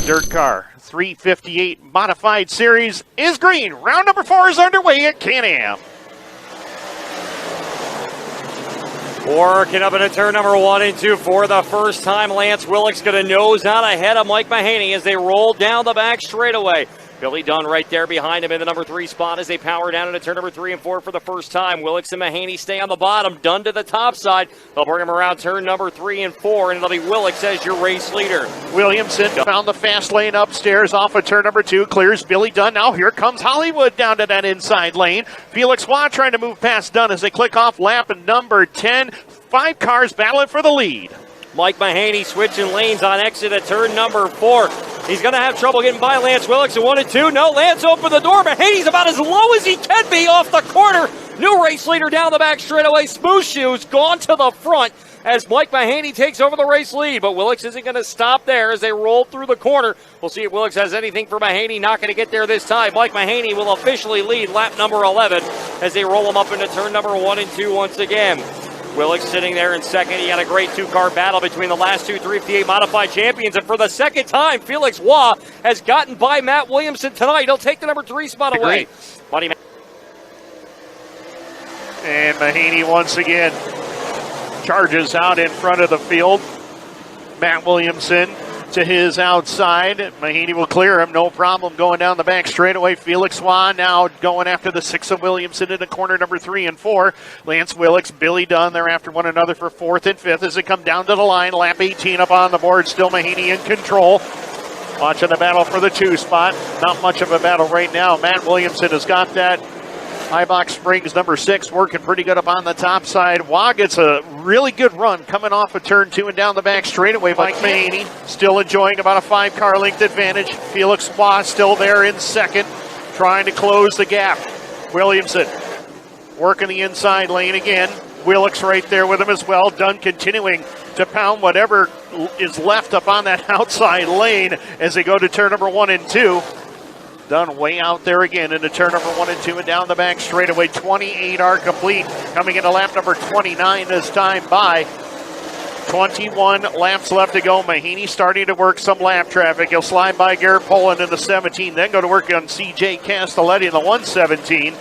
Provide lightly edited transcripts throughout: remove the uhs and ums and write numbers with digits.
DIRTcar 358 Modified Series is green. Round number 4 is underway at Can-Am. Working up into turn number 1 and 2 for the first time. Lance Willick's going to nose out ahead of Mike Mahaney as they roll down the back straightaway. Billy Dunn right there behind him in the number 3 spot as they power down into turn number 3 and 4 for the first time. Willicks and Mahaney stay on the bottom. Dunn to the top side. They'll bring him around turn number 3 and 4, and it'll be Willicks as your race leader. Williamson found the fast lane upstairs off of turn number 2. Clears Billy Dunn. Now here comes Hollywood down to that inside lane. Felix Waugh trying to move past Dunn as they click off lap number 10. 5 cars battling for the lead. Mike Mahaney switching lanes on exit at turn number 4. He's going to have trouble getting by Lance Willicks at 1 and 2. No, Lance opened the door. Mahaney's about as low as he can be off the corner. New race leader down the back straightaway. Smooth Shoes gone to the front as Mike Mahaney takes over the race lead. But Willicks isn't going to stop there as they roll through the corner. We'll see if Willicks has anything for Mahaney. Not going to get there this time. Mike Mahaney will officially lead lap number 11 as they roll him up into turn number 1 and 2 once again. Willicks sitting there in second. He had a great 2-car battle between the last 2 358 Modified champions. And for the second time, Felix Waugh has gotten by Matt Williamson tonight. He'll take the number 3 spot away. And Mahaney once again charges out in front of the field. Matt Williamson to his outside. Mahaney will clear him, no problem, going down the back straightaway. Felix Waugh now going after the 6 of Williamson into corner number 3 and 4. Lance Willicks, Billy Dunn, they're after one another for 4th and 5th as they come down to the line. Lap 18 up on the board, still Mahaney in control. Watching the battle for the 2 spot. Not much of a battle right now. Matt Williamson has got that. Highbox Springs number 6 working pretty good up on the top side. Waugh gets a really good run coming off of turn 2 and down the back straightaway. Mike Mahaney still enjoying about a 5-car length advantage. Felix Waugh still there in second, trying to close the gap. Williamson working the inside lane again. Willicks right there with him as well. Dunn continuing to pound whatever is left up on that outside lane as they go to turn number 1 and 2. Dunn way out there again into turn number 1 and 2 and down the back straightaway. 28 are complete. Coming into lap number 29 as time by. 21 laps left to go. Mahaney starting to work some lap traffic. He'll slide by Garrett Poland in the 17, then go to work on CJ Castelletti in the 117.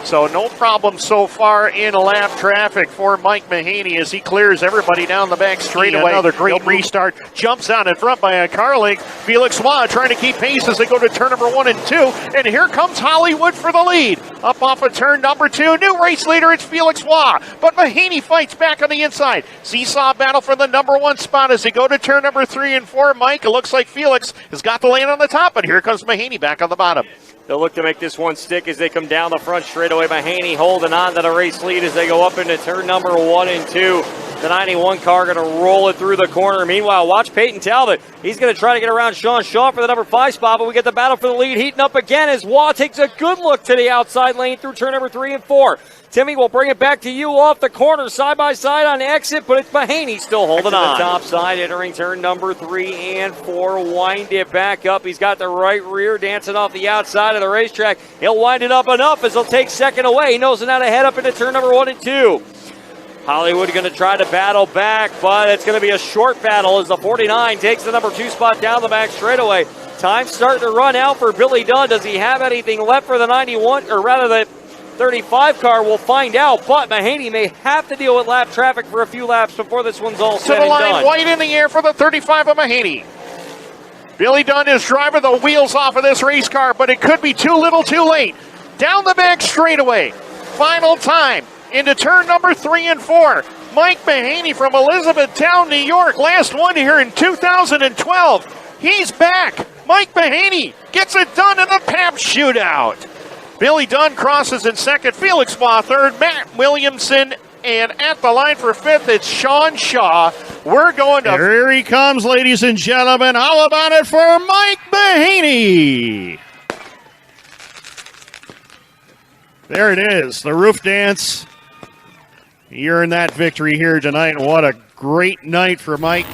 So no problem so far in lap traffic for Mike Mahaney as he clears everybody down the back straightaway. Another great restart. Jumps out in front by a car length. Felix Waugh trying to keep pace as they go to turn number 1 and 2. And here comes Hollywood for the lead. Up off of turn number 2. New race leader, it's Felix Waugh. But Mahaney fights back on the inside. Seesaw battle for the number 1 spot as they go to turn number 3 and 4. Mike, it looks like Felix has got the lane on the top. But here comes Mahaney back on the bottom. They'll look to make this one stick as they come down the front straightaway. Mahaney holding on to the race lead as they go up into turn number 1 and 2. The 91 car going to roll it through the corner. Meanwhile, watch Peyton Talbot. He's going to try to get around Sean Shaw for the number 5 spot, but we get the battle for the lead heating up again as Waugh takes a good look to the outside lane through turn number 3 and 4. Timmy will bring it back to you off the corner, side by side on exit, but it's Mahaney still holding on. The top side, entering turn number 3 and 4. Wind it back up. He's got the right rear dancing off the outside of the racetrack. He'll wind it up enough as he'll take second away. He knows how to head up into turn number 1 and 2. Hollywood going to try to battle back, but it's going to be a short battle as the 49 takes the number 2 spot down the back straightaway. Time starting to run out for Billy Dunn. Does he have anything left for the 91, or rather the 35 car? We'll find out, but Mahaney may have to deal with lap traffic for a few laps before this one's all said and done. To the line, white in the air for the 35 of Mahaney. Billy Dunn is driving the wheels off of this race car, but it could be too little too late. Down the back straightaway. Final time into turn number 3 and 4. Mike Mahaney from Elizabethtown, New York. Last one here in 2012. He's back. Mike Mahaney gets it done in the PAP shootout. Billy Dunn crosses in second. Felix Waugh third. Matt Williamson. And at the line for 5th, it's Sean Shaw. We're going to... Here he comes, ladies and gentlemen. How about it for Mike Mahaney? There it is, the roof dance. He earned that victory here tonight. What a great night for Mike.